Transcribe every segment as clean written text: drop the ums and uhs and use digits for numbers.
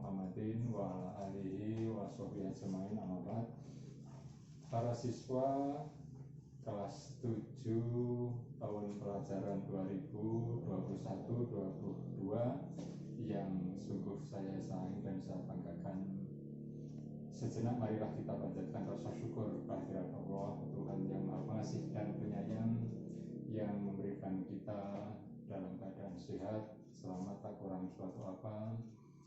Muhammadin wa ala alihi wa sahbihi ajmain, amma ba'd. Para siswa kelas 7 tahun pelajaran 2021-2022 yang sungguh saya sayangi dan saya banggakan, sejenak marilah kita panjatkan rasa syukur kehadirat Allah, Tuhan yang Maha Pengasih dan Penyayang, yang memberikan kita dalam keadaan sehat, selamat, tak kurang suatu apa.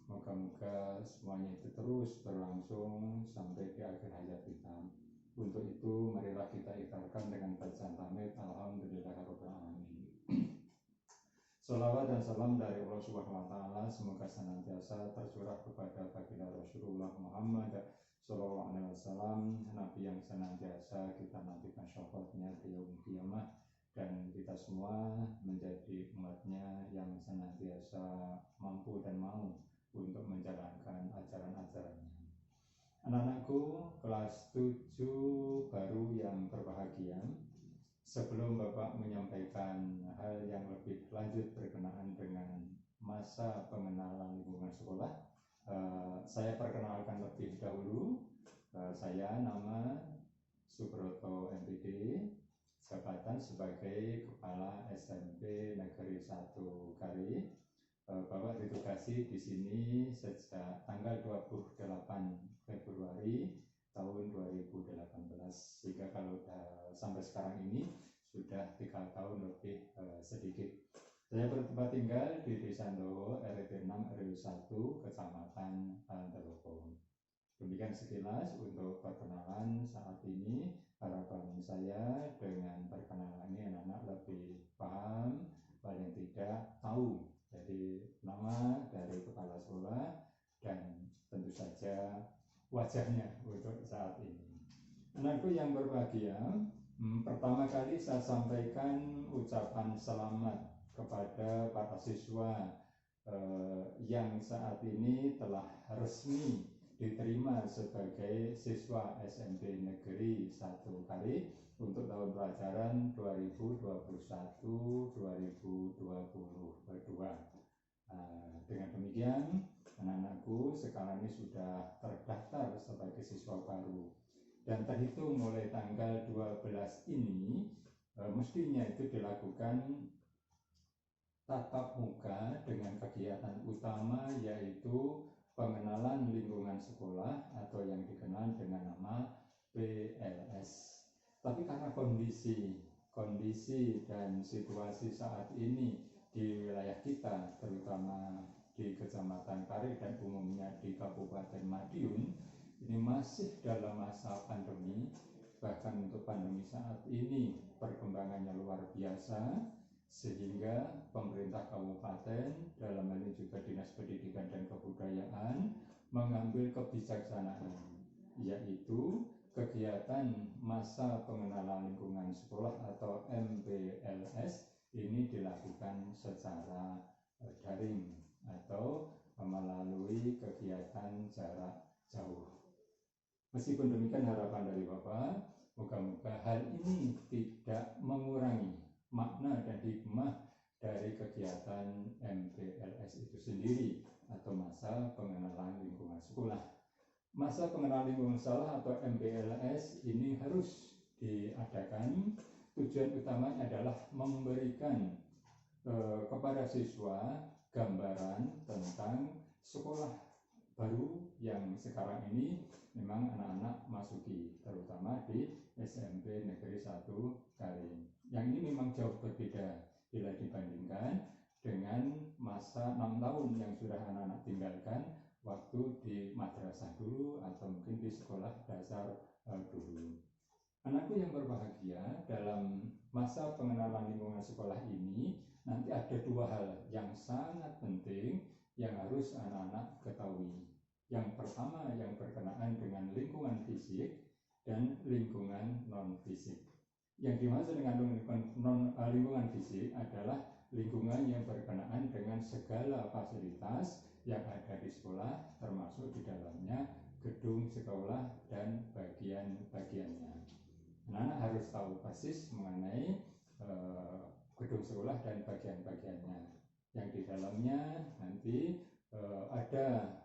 Moga-moga semuanya itu terus berlangsung sampai di akhir hayat kita. Untuk itu marilah kita ikhtarkan dengan bacaan tahmid Alhamdulillahirabbil alamin. Sholawat dan salam dari Allah Subhanahu wa taala semoga senantiasa tercurah kepada baginda Rasulullah Muhammad sallallahu alaihi wasallam, nabi yang senantiasa kita nantikan syafaatnya di yaumul qiyamah, dan kita semua menjadi umatnya yang senantiasa mampu dan mau untuk menjalankan ajaran-ajarannya. Anak-anakku kelas 7 baru yang berbahagia, sebelum Bapak menyampaikan hal yang lebih lanjut berkenaan dengan masa pengenalan lingkungan sekolah, saya perkenalkan lebih dahulu. Saya nama Subroto MPD, jabatan sebagai Kepala SMP Negeri 1 Kari. Bapak ditugasi di sini sejak tanggal 28 Februari tahun 2018, sehingga kalau sampai sekarang ini sudah 3 tahun lebih sedikit. Saya bertempat tinggal di Desa Ndowo, RT 6 RW 1, Kecamatan Telopo. Demikian sekilas untuk perkenalan saat ini. Harapan saya dengan perkenalan ini anak-anak lebih paham, paling tidak tahu jadi nama dari kepala sekolah dan tentu saja wajahnya untuk saat ini. Anakku yang berbahagia, pertama kali saya sampaikan ucapan selamat kepada para siswa yang saat ini telah resmi diterima sebagai siswa SMP Negeri 1 Kari untuk tahun pelajaran 2021-2022. Dengan demikian, anak-anakku sekarang ini sudah terdaftar sebagai siswa baru, dan terhitung mulai tanggal 12 ini mestinya itu dilakukan tatap muka dengan kegiatan utama, yaitu pengenalan lingkungan sekolah atau yang dikenal dengan nama PLS. Tapi karena kondisi dan situasi saat ini di wilayah kita, terutama di Kecamatan Kari dan umumnya di Kabupaten Madiun, ini masih dalam masa pandemi. Bahkan untuk pandemi saat ini perkembangannya luar biasa, sehingga pemerintah kabupaten, dalam hal ini juga Dinas Pendidikan dan Kebudayaan, mengambil kebijaksanaan, yaitu kegiatan masa pengenalan lingkungan sekolah atau MPLS ini dilakukan secara daring atau melalui kegiatan jarak jauh. Meskipun demikian, harapan dari Bapak, moga-moga hal ini tidak mengurangi makna dan hikmah dari kegiatan MPLS itu sendiri atau masa pengenalan lingkungan sekolah. Masa pengenalan lingkungan sekolah atau MPLS ini harus diadakan. Tujuan utamanya adalah memberikan kepada siswa gambaran tentang sekolah baru yang sekarang ini memang anak-anak masuki, terutama di SMP Negeri 1 Kari. Yang ini memang jauh berbeda bila dibandingkan dengan masa 6 tahun yang sudah anak-anak tinggalkan waktu di madrasah dulu atau mungkin di sekolah dasar dulu. Anakku yang berbahagia, dalam masa pengenalan lingkungan sekolah ini nanti ada 2 hal yang sangat penting yang harus anak-anak ketahui. Yang pertama yang berkenaan dengan lingkungan fisik dan lingkungan non-fisik. Yang dimaksud dengan lingkungan fisik adalah lingkungan yang berkenaan dengan segala fasilitas yang ada di sekolah, termasuk di dalamnya gedung sekolah dan bagian-bagiannya. Anak-anak harus tahu persis mengenai gedung sekolah dan bagian-bagiannya. Yang di dalamnya nanti ada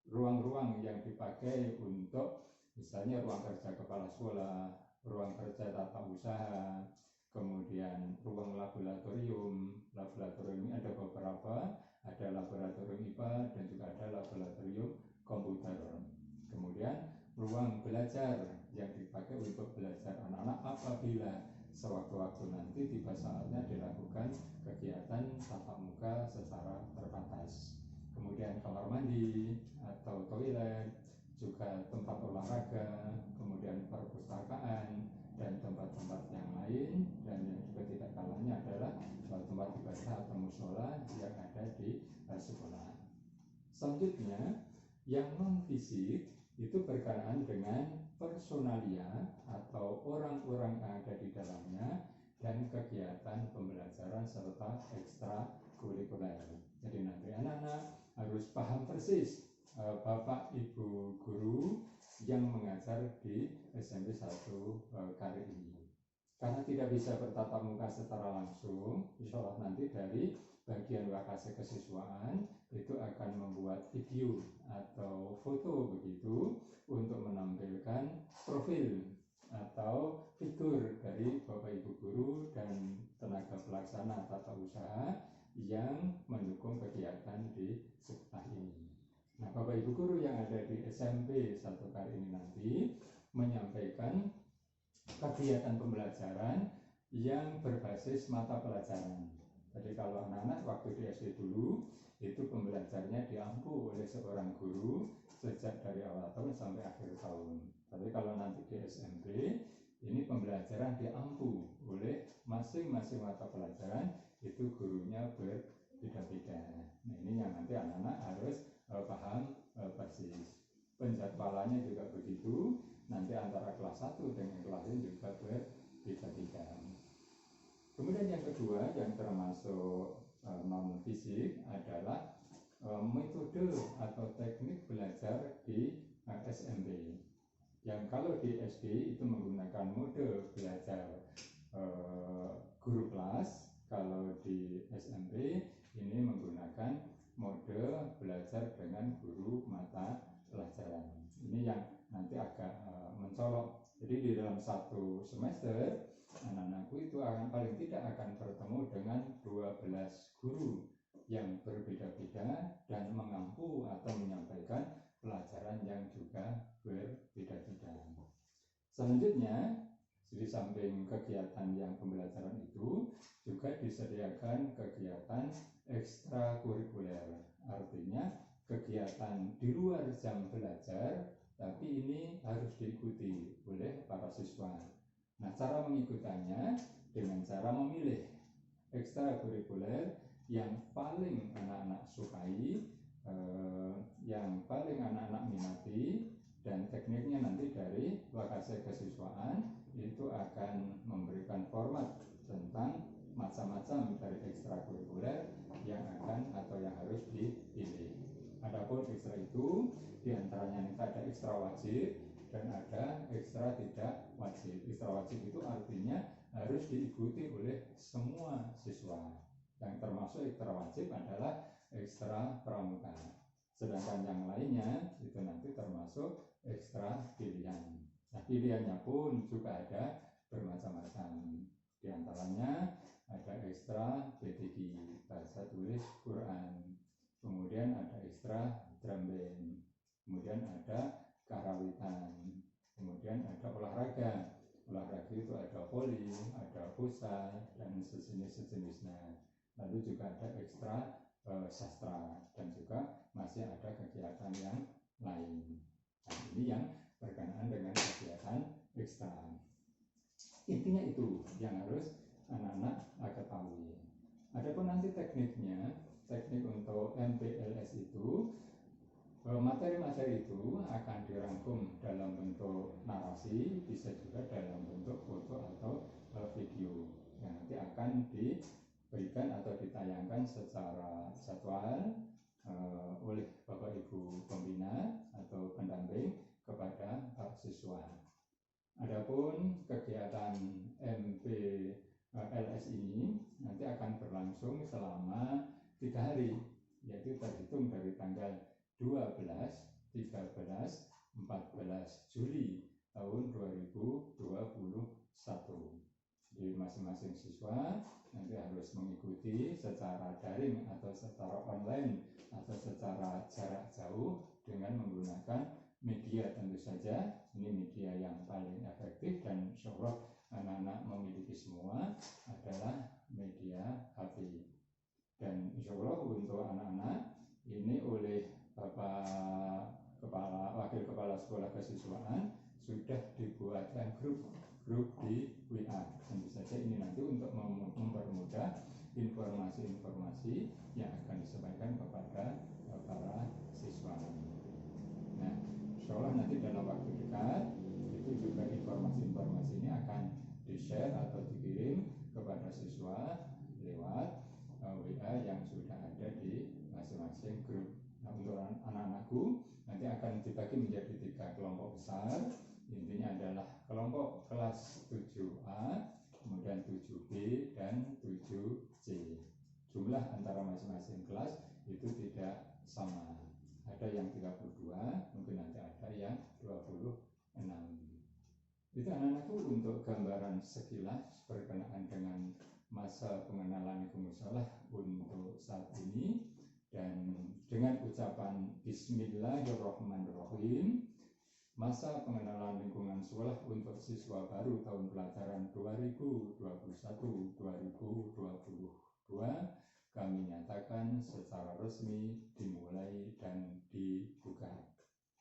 ruang-ruang yang dipakai untuk misalnya ruang kerja kepala sekolah, ruang kerja tata usaha, kemudian ruang laboratorium. Laboratorium ini ada beberapa, ada laboratorium IPA dan juga ada laboratorium komputer. Kemudian ruang belajar yang dipakai untuk belajar anak-anak apabila sewaktu-waktu nanti tiba saatnya dilakukan kegiatan tatap muka secara terbatas. Kemudian kamar mandi atau toilet, juga tempat olahraga, kemudian perpustakaan, dan tempat-tempat yang lain, dan yang juga tidak kalahnya adalah tempat ibadah atau musola yang ada di sekolah. Selanjutnya, yang non fisik itu berkenaan dengan personalia atau orang-orang yang ada di dalamnya dan kegiatan pembelajaran serta ekstrakurikuler. Jadi nanti anak-anak harus paham persis Bapak Ibu guru yang mengajar di SMP 1 kali ini. Karena tidak bisa bertatap muka secara langsung, insya Allah nanti dari bagian wakase kesiswaan itu akan membuat video atau foto begitu untuk menampilkan profil atau fitur dari Bapak Ibu guru dan tenaga pelaksana tata usaha yang mendukung kegiatan di sekolah ini. Nah, Bapak Ibu guru yang ada di SMP 1 kali ini nanti menyampaikan kegiatan pembelajaran yang berbasis mata pelajaran. Jadi kalau anak-anak waktu di SD dulu itu pembelajarannya diampu oleh seorang guru sejak dari awal tahun sampai akhir tahun. Tapi kalau nanti di SMP ini pembelajaran diampu oleh masing-masing mata pelajaran, itu gurunya berbeda-beda. Nah, ini yang nanti anak-anak harus paham persis. Penjadwalannya juga begitu. Nanti antara kelas 1 dengan kelas lain juga berbeda-beda. Kemudian yang kedua yang termasuk non fisik adalah metode atau teknik belajar di SMP. Yang kalau di SD itu menggunakan mode belajar guru kelas, kalau di SMP ini menggunakan mode belajar dengan guru mata pelajaran. Ini yang nanti agak mencolok. Jadi di dalam satu semester anak-anakku itu akan paling tidak akan bertemu dengan 12 guru yang berbeda-beda dan mengampu atau menyampaikan pelajaran yang juga berbeda-beda. Selanjutnya, di samping kegiatan yang pembelajaran itu juga disediakan kegiatan ekstrakurikuler. Artinya kegiatan di luar jam belajar, tapi ini harus diikuti oleh para siswa. Nah, cara mengikutinya dengan cara memilih ekstrakurikuler yang paling anak-anak sukai, yang paling anak-anak minati, dan tekniknya nanti dari wakase kesiswaan itu akan memberikan format tentang macam-macam dari ekstrakurikuler yang akan atau yang harus dipilih. Adapun ekstra itu diantaranya nanti ada ekstra wajib dan ada ekstra tidak wajib. Ekstra wajib itu artinya harus diikuti oleh semua siswa. Yang termasuk ekstra wajib adalah ekstra pramuka. Sedangkan yang lainnya itu nanti termasuk ekstra pilihan. Nah, pilihannya pun juga ada bermacam-macam. Di antaranya ada ekstra B3, bahasa tulis Quran. Kemudian ada ekstra drum band. Kemudian ada karawitan. Kemudian ada olahraga. Olahraga itu ada voli, ada futsal, dan sejenisnya. Lalu juga ada ekstra sastra dan juga masih ada kegiatan yang lain. Nah, ini yang berkenaan dengan kegiatan ekstra. Intinya itu yang harus anak-anak ketahui. Adapun nanti tekniknya, teknik untuk MPLS itu, materi-materi itu akan dirangkum dalam bentuk narasi, bisa juga dalam bentuk foto atau video yang nanti akan diberikan atau ditayangkan secara jadwal oleh Bapak Ibu pembina atau pendamping kepada siswa. Adapun kegiatan MPLS ini nanti akan berlangsung selama 3 hari, yaitu terhitung dari tanggal 12 14 Juli tahun 2021. Jadi masing-masing siswa nanti harus mengikuti secara daring atau secara online atau secara jarak jauh dengan menggunakan media. Tentu saja ini media yang paling efektif dan insya Allah anak-anak memiliki semua adalah media HP. Dan insya Allah untuk anak-anak ini oleh Wakil Kepala Sekolah Kesiswaan sudah dibuatkan grup di WA. Tentu saja ini nanti untuk mempermudah informasi-informasi yang akan disampaikan kepada para siswa. Nah, insya Allah nanti dalam waktu dekat itu juga informasi-informasi ini akan di-share atau dikirim kepada siswa lewat WA yang sudah ada di masing-masing grup. Nah, untuk anak-anakku nanti akan dibagi menjadi 3 kelompok besar. Intinya adalah kelompok kelas 7A, kemudian 7B dan 7C. Jumlah antara masing-masing kelas itu tidak sama. Ada yang 32, mungkin nanti ada yang 26. Itu anak-anakku untuk gambaran sekilas berkenaan dengan masa pengenalan lingkungan sekolah untuk saat ini. Dan dengan ucapan Bismillahirrahmanirrahim, masa pengenalan lingkungan sekolah untuk siswa baru tahun pelajaran 2021-2022 kami nyatakan secara resmi dimulai dan dibuka.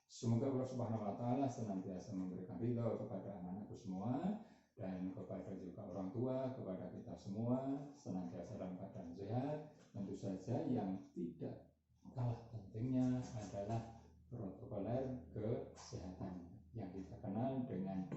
Semoga Allah Subhanahu wa Ta'ala senantiasa memberikan ridho kepada anak-anakku semua dan kepada juga orang tua, kepada kita semua senantiasa dalam keadaan sehat. Tentu saja yang tidak kalah pentingnya adalah protokoler kesehatan yang kita kenal dengan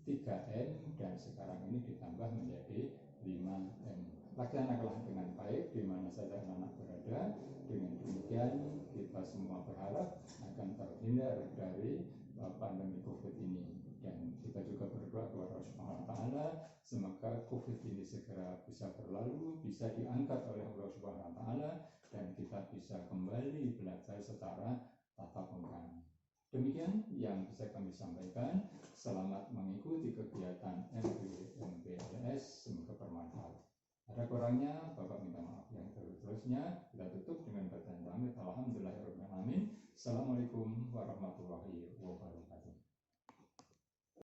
3M dan sekarang ini ditambah menjadi 5M. Laksanakanlah dengan baik di mana saja anak-anak berada. Dengan demikian kita semua berharap akan terhindar dari pandemi COVID ini. Dan kita juga berdoa kepada Allah Subhanahu wa Ta'ala semoga COVID ini segera bisa berlalu, bisa diangkat oleh Allah Subhanahu wa Ta'ala dan kita bisa kembali belajar secara tatap muka. Demikian yang bisa kami sampaikan. Selamat mengikuti kegiatan MBLS, semoga bermanfaat. Ada kurangnya, Bapak minta maaf yang terus-terusnya. Kita tutup dengan bacaan pamit. Alhamdulillahirrahmanirrahim. Assalamualaikum